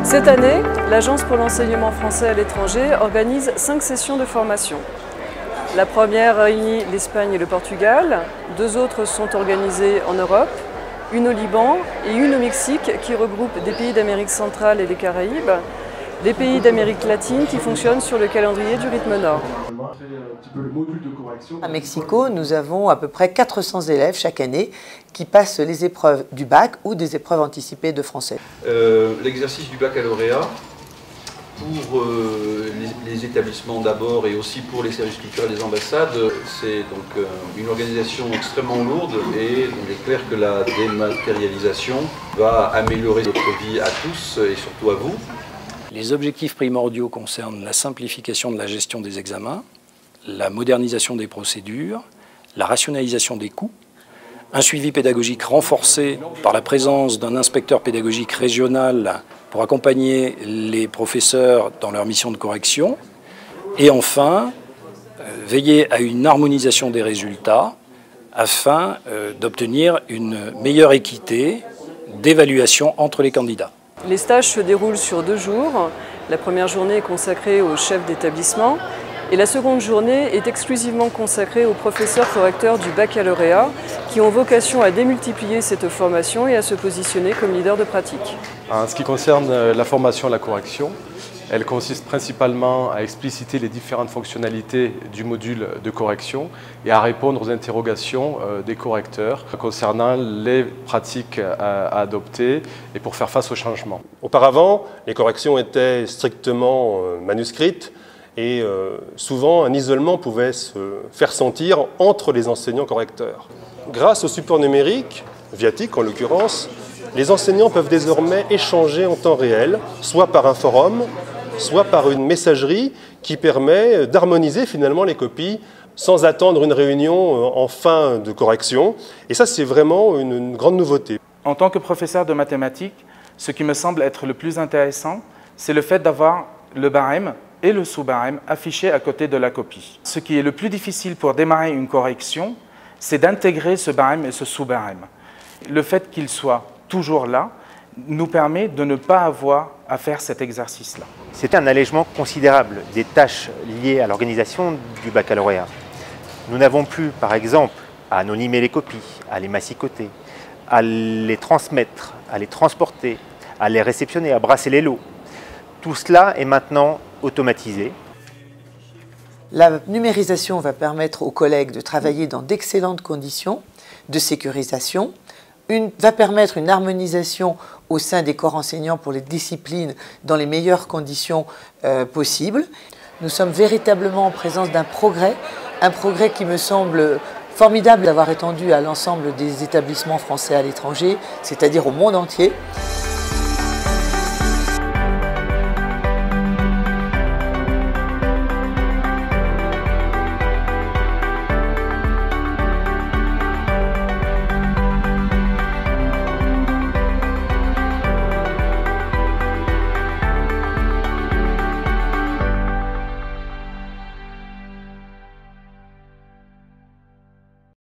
Cette année, l'Agence pour l'enseignement français à l'étranger organise 5 sessions de formation. La première réunit l'Espagne et le Portugal, 2 autres sont organisées en Europe, une au Liban et une au Mexique qui regroupe des pays d'Amérique centrale et des Caraïbes, des pays d'Amérique latine qui fonctionnent sur le calendrier du rythme nord. À Mexico, nous avons à peu près 400 élèves chaque année qui passent les épreuves du bac ou des épreuves anticipées de français. L'exercice du baccalauréat, pour les établissements d'abord et aussi pour les services culturels des ambassades, c'est donc une organisation extrêmement lourde et il est clair que la dématérialisation va améliorer notre vie à tous et surtout à vous. Les objectifs primordiaux concernent la simplification de la gestion des examens, la modernisation des procédures, la rationalisation des coûts, un suivi pédagogique renforcé par la présence d'un inspecteur pédagogique régional pour accompagner les professeurs dans leur mission de correction, et enfin, veiller à une harmonisation des résultats afin d'obtenir une meilleure équité d'évaluation entre les candidats. Les stages se déroulent sur 2 jours. La première journée est consacrée aux chefs d'établissement et la seconde journée est exclusivement consacrée aux professeurs correcteurs du baccalauréat qui ont vocation à démultiplier cette formation et à se positionner comme leader de pratique. En ce qui concerne la formation à la correction, elle consiste principalement à expliciter les différentes fonctionnalités du module de correction et à répondre aux interrogations des correcteurs concernant les pratiques à adopter et pour faire face aux changements. Auparavant, les corrections étaient strictement manuscrites et souvent un isolement pouvait se faire sentir entre les enseignants correcteurs. Grâce au support numérique, Viatic en l'occurrence, les enseignants peuvent désormais échanger en temps réel, soit par un forum, soit par une messagerie qui permet d'harmoniser finalement les copies sans attendre une réunion en fin de correction. Et ça, c'est vraiment une grande nouveauté. En tant que professeur de mathématiques, ce qui me semble être le plus intéressant, c'est le fait d'avoir le barème et le sous-barème affichés à côté de la copie. Ce qui est le plus difficile pour démarrer une correction, c'est d'intégrer ce barème et ce sous-barème. Le fait qu'il soit toujours là nous permet de ne pas avoir à faire cet exercice-là. C'est un allègement considérable des tâches liées à l'organisation du baccalauréat. Nous n'avons plus, par exemple, à anonymer les copies, à les massicoter, à les transmettre, à les transporter, à les réceptionner, à brasser les lots. Tout cela est maintenant automatisé. La numérisation va permettre aux collègues de travailler dans d'excellentes conditions de sécurisation, va permettre une harmonisation au sein des corps enseignants pour les disciplines dans les meilleures conditions possibles. Nous sommes véritablement en présence d'un progrès, un progrès qui me semble formidable d'avoir étendu à l'ensemble des établissements français à l'étranger, c'est-à-dire au monde entier.